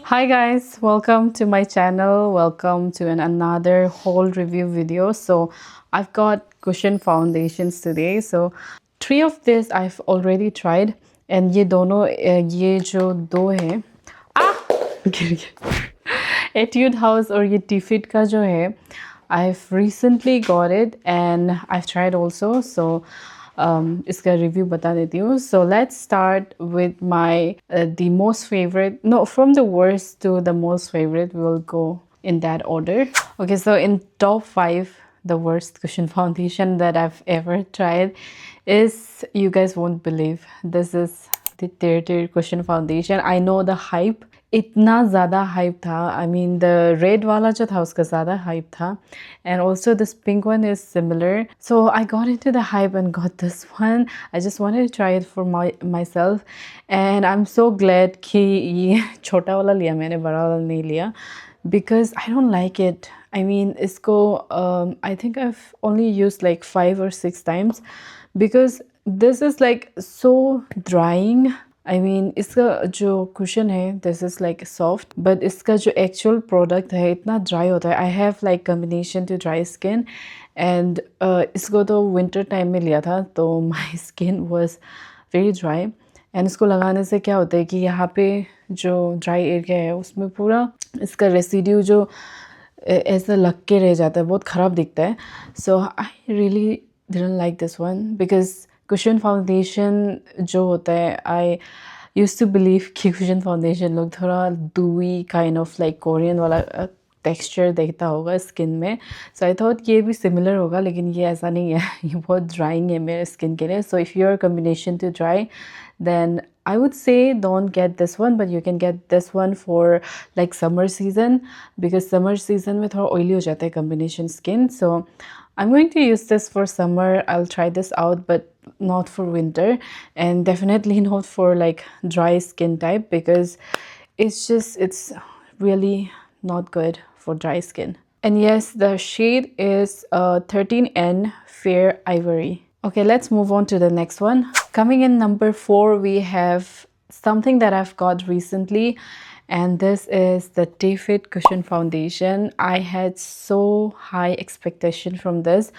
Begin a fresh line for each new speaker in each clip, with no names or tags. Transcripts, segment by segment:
Hi guys, welcome to my channel. Welcome to another haul review video. So I've got cushion foundations today. So three of this I've already tried, and ये दोनों ये जो दो है गिर गया Etude House और ये Tefit का जो है I've recently got it and I've tried also. So इसका रिव्यू बता देती हूँ. So let's start with my the most favorite. No, from the worst to the most favorite. We'll go in that order. Okay, so in top 5, the worst cushion foundation that I've ever tried is, you guys won't believe, this is the Theatre Cushion Foundation. I know the hype इतना ज़्यादा hype था. I mean the red वाला जो था उसका ज़्यादा hype था, and also this pink one is similar. So I got into the hype and got this one. I just wanted to try it for myself, and I am so glad कि ये छोटा वाला लिया मैंने, बड़ा वाला नहीं लिया, because I don't like it. I mean, इसको I think I've only used like 5 or 6 times because this is like so drying. I mean, इसका जो cushion है, this is like soft, but इसका जो actual product है इतना dry होता है. I have like combination to dry skin, and इसको तो winter time में लिया था, तो my skin was very dry. And इसको लगाने से क्या होता है कि यहाँ पे जो ड्राई एरिया है उसमें पूरा इसका रेसिड्यू जो ऐसा लग के रह जाता है, बहुत ख़राब दिखता है. So I really didn't like this one because cushion foundation जो होता है, आई यूज्ड टू बिलीव कि कुशन फाउंडेशन लोग थोड़ा dewy kind of like Korean वाला टेक्सचर देखता होगा स्किन में. सो आई थॉट ये भी सिमिलर होगा, लेकिन ये ऐसा नहीं है. ये बहुत ड्राइंग है मेरे स्किन के लिए. So if you are combination to dry, then I would say don't get this one, but you can get this one for like summer season, because summer season में थोड़ा oily हो जाता है combination skin. So I'm going to use this for summer. I'll try this out, but not for winter, and definitely not for like dry skin type, because it's really not good for dry skin. And yes, the shade is 13N Fair Ivory. Okay, let's move on to the next one. Coming in number 4, we have something that I've got recently, and this is the Tefit Cushion Foundation. I had so high expectation from this.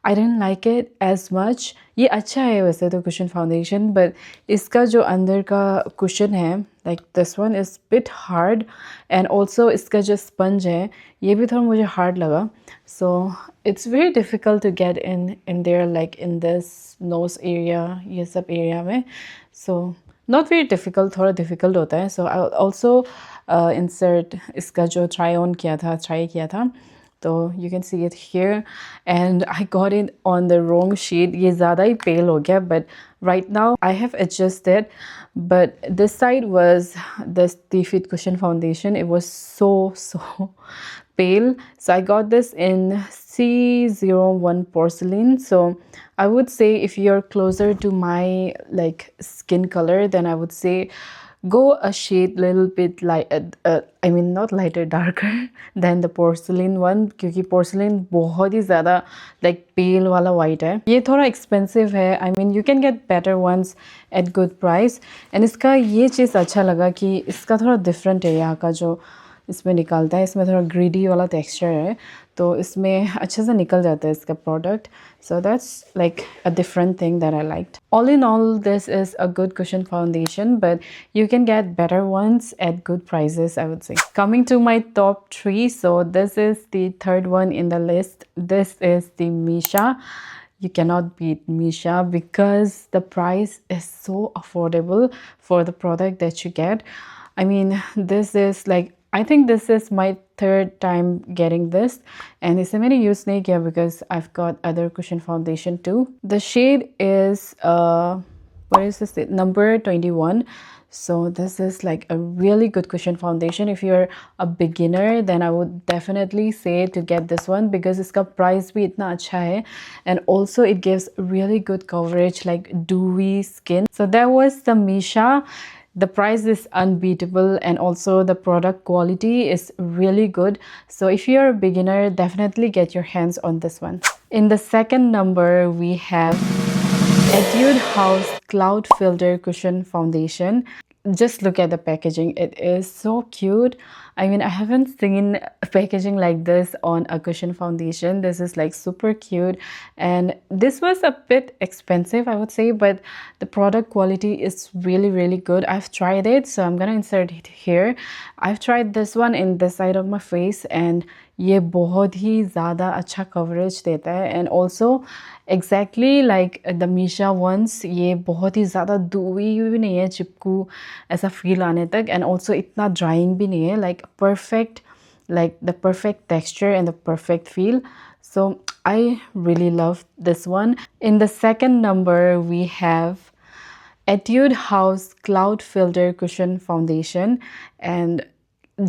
I didn't like it as much. ये अच्छा है वैसे तो cushion foundation, but इसका जो अंदर का cushion है, like this one is bit hard, and also इसका जो sponge है ये भी थोड़ा मुझे hard लगा. So it's very difficult to get in there, like in this nose area, ये सब area में. So not very difficult, थोड़ा difficult होता है. So I'll also insert इसका जो try किया था. So you can see it here, and I got it on the wrong shade. ये ज़्यादा ही pale हो गया, but right now I have adjusted. But this side was the Tefit Cushion Foundation. It was so pale. So I got this in C01 porcelain. So I would say if you're closer to my like skin color, then I would say go a shade little bit light, I mean not lighter, darker than the porcelain one, क्योंकि porcelain बहुत ही ज़्यादा like pale वाला white है. ये थोड़ा expensive है. I mean you can get better ones at good price. And इसका ये चीज़ अच्छा लगा कि इसका थोड़ा different है. यहाँ का जो इसमें निकलता है, इसमें थोड़ा ग्रीडी वाला टेक्सचर है, तो इसमें अच्छे से निकल जाता है इसका product. So that's like a different thing that I liked. All in all, this is a good cushion foundation, but you can get better ones at good prices, I would say. Coming to my top 3, so this is the third one in the list. This is the Misha. You cannot beat Misha because the price is so affordable for the product that you get. I mean, this is like, I think this is my third time getting this, and इसे मैंने use नहीं किया because I've got other cushion foundation too. The shade is what is this? Number 21. So this is like a really good cushion foundation. If you're a beginner, then I would definitely say to get this one because इसका price भी इतना अच्छा है, and also it gives really good coverage, like dewy skin. So that was the Misha. The price is unbeatable, and also the product quality is really good. So if you're a beginner, definitely get your hands on this one. In the second number, we have Etude House Cloud Filter Cushion Foundation. just look at the packaging. It is so cute. I mean, I haven't seen packaging like this on a cushion foundation. This is like super cute, and this was a bit expensive, I would say, but the product quality is really really good. I've tried it, so I'm gonna insert it here. I've tried this one in this side of my face, and ये बहुत ही ज़्यादा अच्छा coverage देता है, and also exactly like the Missha ones, ये बहुत ही ज़्यादा धुई हुई भी नहीं है, चिपकू ऐसा फील आने तक, एंड ऑल्सो इतना ड्राइंग भी नहीं है, like perfect, like the perfect texture and the perfect feel. So I really love this one. In the second number we have Etude House Cloud Filter Cushion Foundation, and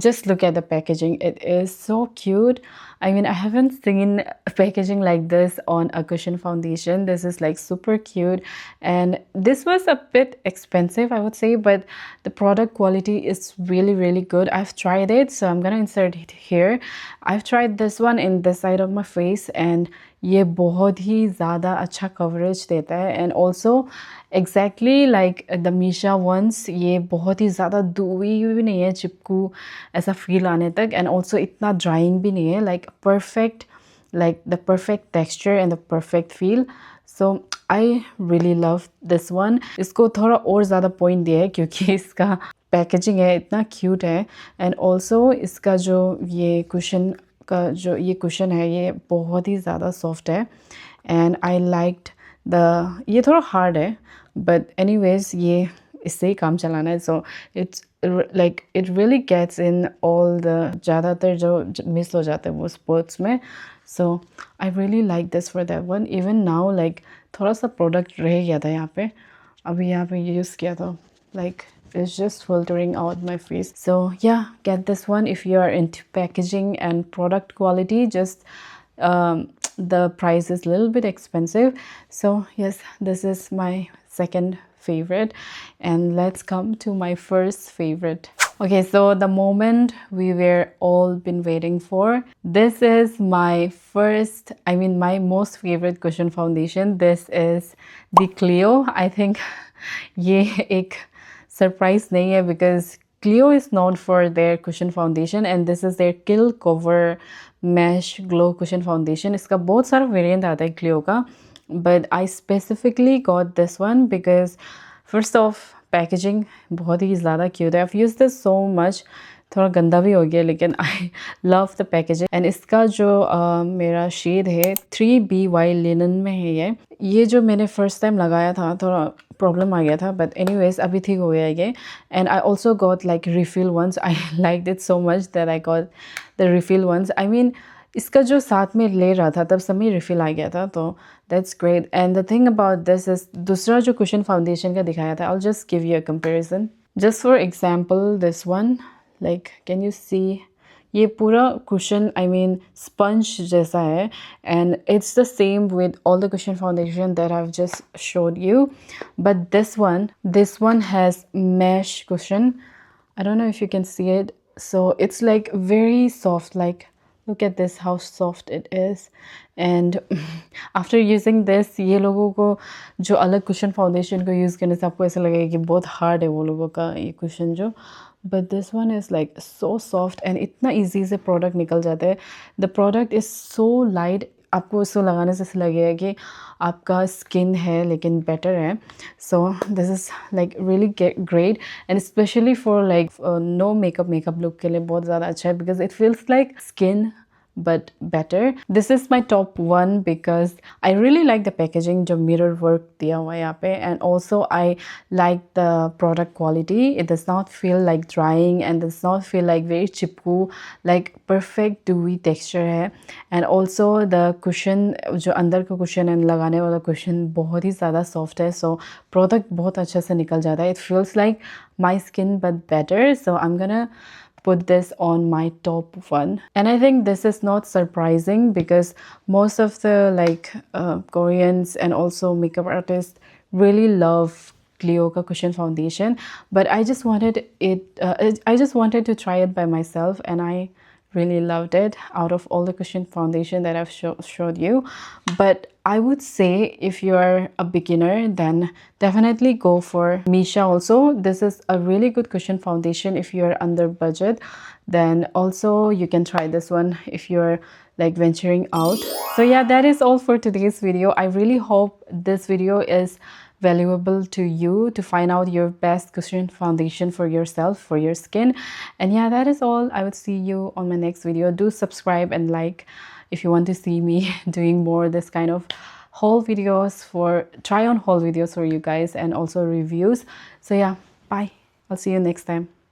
just look at the packaging. It is so cute. I mean, I haven't seen packaging like this on a cushion foundation. This is like super cute, and this was a bit expensive, I would say, but the product quality is really really good. I've tried it, so I'm gonna insert it here. I've tried this one in this side of my face, and ये बहुत ही ज़्यादा अच्छा coverage देता है, and also exactly like the Missha ones, ये बहुत ही ज़्यादा धुई हुई भी नहीं है, चिपकू ऐसा फील आने तक, एंड ऑल्सो इतना ड्राइंग भी नहीं है, like perfect, like the perfect texture and the perfect feel. So I really love this one. इसको थोड़ा और ज़्यादा पॉइंट दिया है क्योंकि इसका पैकेजिंग है इतना क्यूट है, एंड ऑल्सो इसका जो ये कुशन का जो ये कुशन है ये बहुत ही ज़्यादा सॉफ्ट है, एंड आई लाइक्ड द, ये थोड़ा हार्ड है बट एनीवेज ये इससे ही काम चलाना है, so it's like it really gets in all the, ज़्यादातर जो मिस हो जाते हैं वो स्पोर्ट्स में. So I really like this for that one. Even now like थोड़ा सा प्रोडक्ट रह गया था यहाँ पे, अभी यहाँ पे यूज़ किया था, like it's just filtering out my face. So yeah, get this one if you are into packaging and product quality. Just the price is a little bit expensive. So yes, this is my second favorite, and let's come to my first favorite. Okay, so the moment we were all been waiting for, this is my first, I mean my most favorite cushion foundation. This is the Clio. I think ये एक surprise नहीं है because Clio is known for their cushion foundation, and this is their Kill Cover Mesh Glow Cushion Foundation. इसका बहुत सारा variant आता है Clio का, but I specifically got this one because first off packaging बहुत ही ज़्यादा cute है. I've used this so much, थोड़ा गंदा भी हो गया लेकिन I love the packaging. And इसका जो मेरा शेड है 3BY लिनन में है. ये जो मैंने फर्स्ट टाइम लगाया था थोड़ा प्रॉब्लम आ गया था, बट एनीवेज अभी ठीक हो गया ये. And I also got like refill ones. I like it so much that I got the refill ones. I mean इसका जो साथ में ले रहा था तब समय रिफिल आ गया था, तो that's great. And the thing about this is दूसरा जो कुशन फाउंडेशन का दिखाया था, I will just give you a comparison. Just for example this one, like can you see, ये पूरा cushion, I mean sponge जैसा है, and it's the same with all the cushion foundation that I've just showed you, but this one has mesh cushion. I don't know if you can see it. So it's like very soft, like look at this how soft it is. And after using this, ये लोगों को जो अलग cushion foundation को use करने से आपको ऐसा लगेगा कि बहुत hard है वो लोगों का ये cushion जो, but this one is like so soft and इतना easy से product निकल जाता है. The product is so light, आपको इसको लगाने से ऐसा लगेगा कि आपका स्किन है लेकिन बेटर है. So this is like really great, and especially for like no makeup look के लिए बहुत ज़्यादा अच्छा है because it feels like skin but better. This is my top one because I really like the packaging जो mirror work दिया हुआ है यहाँ पे, and also I like the product quality. It does not feel like drying and does not feel like very Chipko, like perfect dewy texture है. And also the cushion, जो अंदर का cushion है लगाने वाला cushion बहुत ही ज़्यादा soft है, so product बहुत अच्छे से निकल जाता है. It feels like my skin but better, so I'm gonna put this on my top one. And I think this is not surprising because most of the like Koreans and also makeup artists really love Clio ka cushion foundation, but I just wanted to try it by myself, and I really loved it out of all the cushion foundation that I've showed you. But I would say if you're a beginner, then definitely go for Misha also. This is a really good cushion foundation if you're under budget. Then also you can try this one if you're like venturing out. So yeah, that is all for today's video. I really hope this video is valuable to you to find out your best cushion foundation for yourself, for your skin. And yeah, that is all. I would see you on my next video. Do subscribe and like if you want to see me doing more this kind of haul videos, for try on haul videos for you guys, and also reviews. So yeah, bye. I'll see you next time.